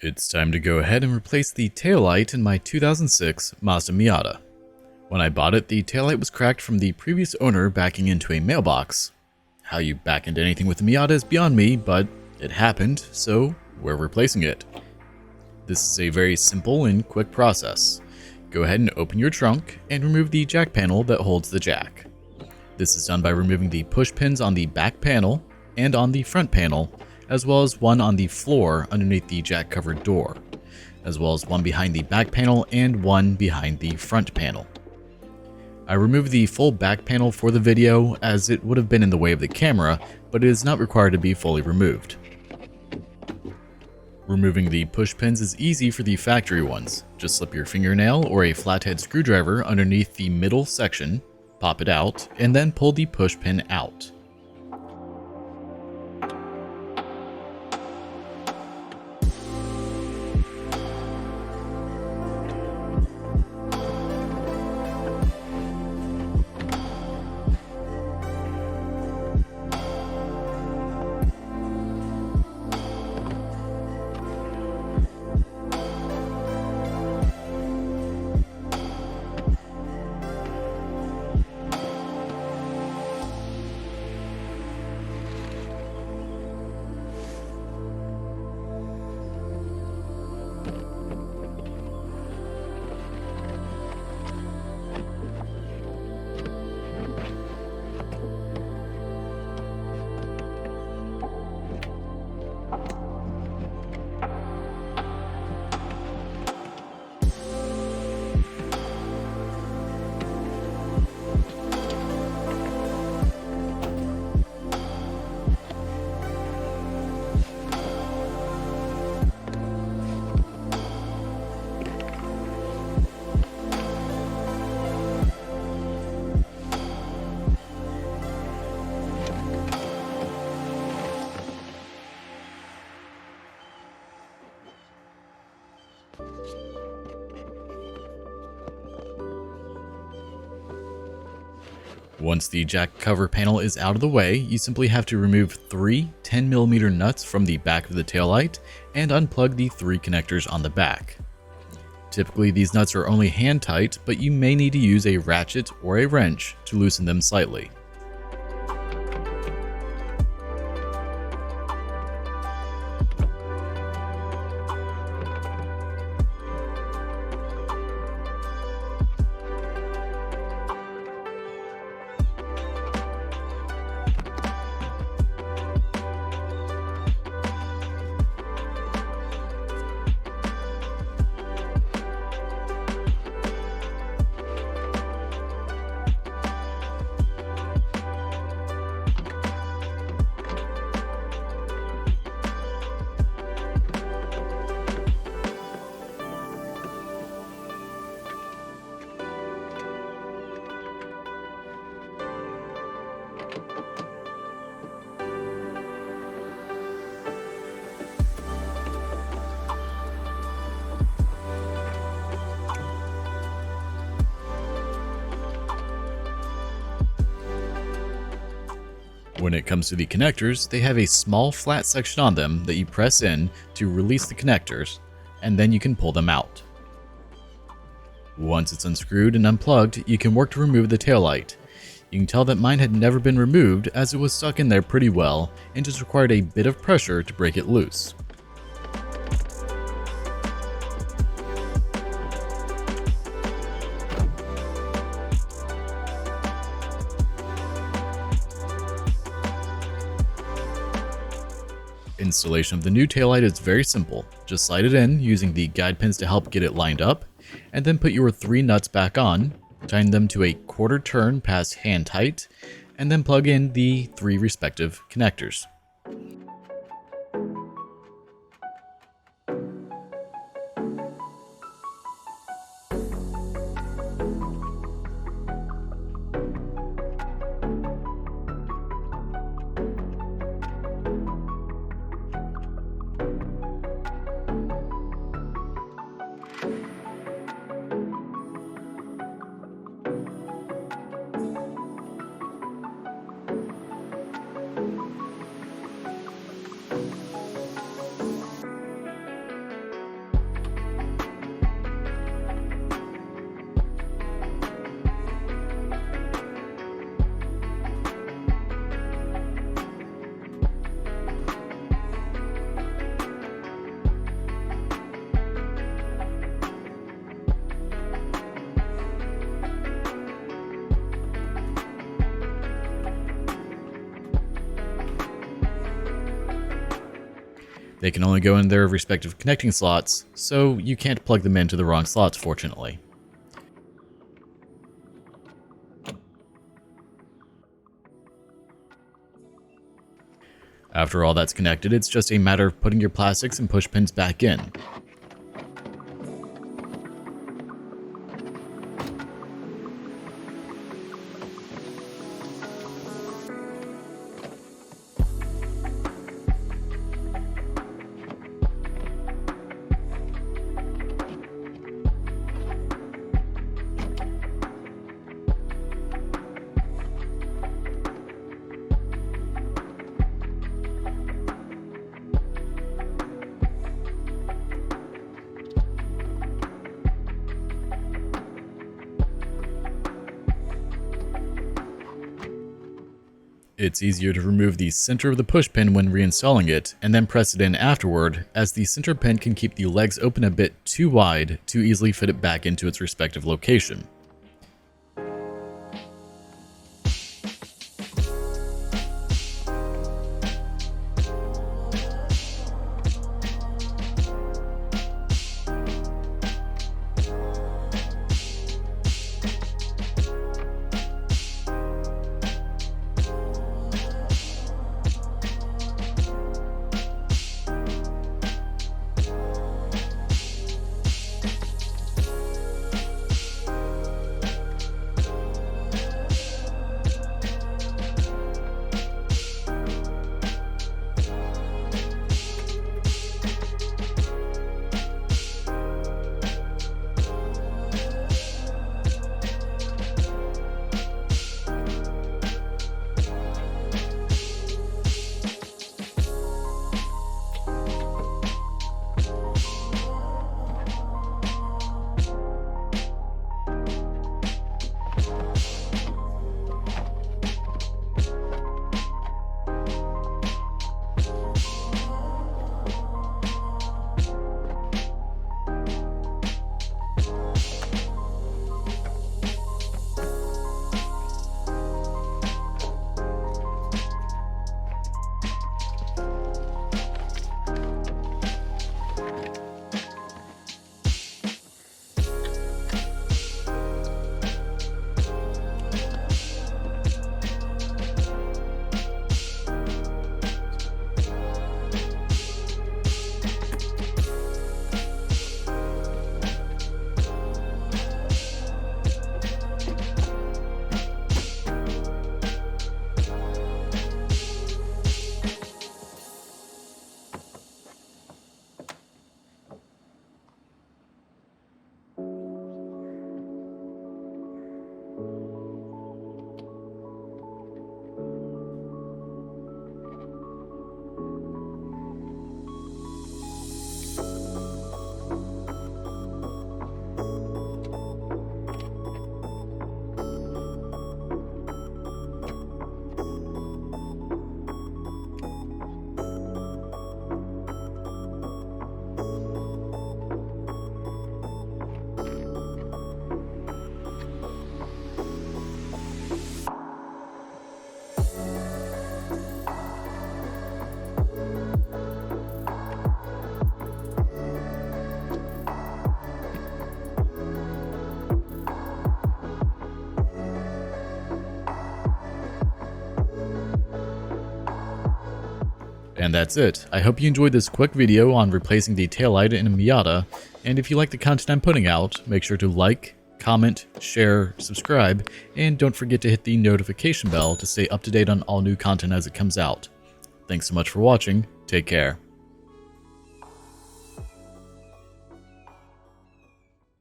It's time to go ahead and replace the taillight in my 2006 Mazda Miata. When I bought it, the taillight was cracked from the previous owner backing into a mailbox. How you back into anything with the Miata is beyond me, but it happened, so we're replacing it. This is a very simple and quick process. Go ahead and open your trunk and remove the jack panel that holds the jack. This is done by removing the push pins on the back panel and on the front panel, as well as one on the floor underneath the jack covered door, as well as one behind the back panel and one behind the front panel. I removed the full back panel for the video as it would have been in the way of the camera, but it is not required to be fully removed. Removing the push pins is easy for the factory ones. Just slip your fingernail or a flathead screwdriver underneath the middle section, pop it out, and then pull the push pin out. Once the jack cover panel is out of the way, you simply have to remove 3 10mm nuts from the back of the taillight and unplug the 3 connectors on the back. Typically these nuts are only hand tight, but you may need to use a ratchet or a wrench to loosen them slightly. When it comes to the connectors, they have a small flat section on them that you press in to release the connectors, and then you can pull them out. Once it's unscrewed and unplugged, you can work to remove the taillight. You can tell that mine had never been removed as it was stuck in there pretty well and just required a bit of pressure to break it loose. Installation of the new taillight is very simple. Just slide it in using the guide pins to help get it lined up, and then put your 3 nuts back on, tighten them to a quarter turn past hand tight, and then plug in the 3 respective connectors. They can only go in their respective connecting slots, so you can't plug them into the wrong slots, fortunately. After all that's connected, it's just a matter of putting your plastics and push pins back in. It's easier to remove the center of the push pin when reinstalling it, and then press it in afterward, as the center pin can keep the legs open a bit too wide to easily fit it back into its respective location. And that's it. I hope you enjoyed this quick video on replacing the taillight in a Miata, and if you like the content I'm putting out, make sure to like, comment, share, subscribe, and don't forget to hit the notification bell to stay up to date on all new content as it comes out. Thanks so much for watching, take care.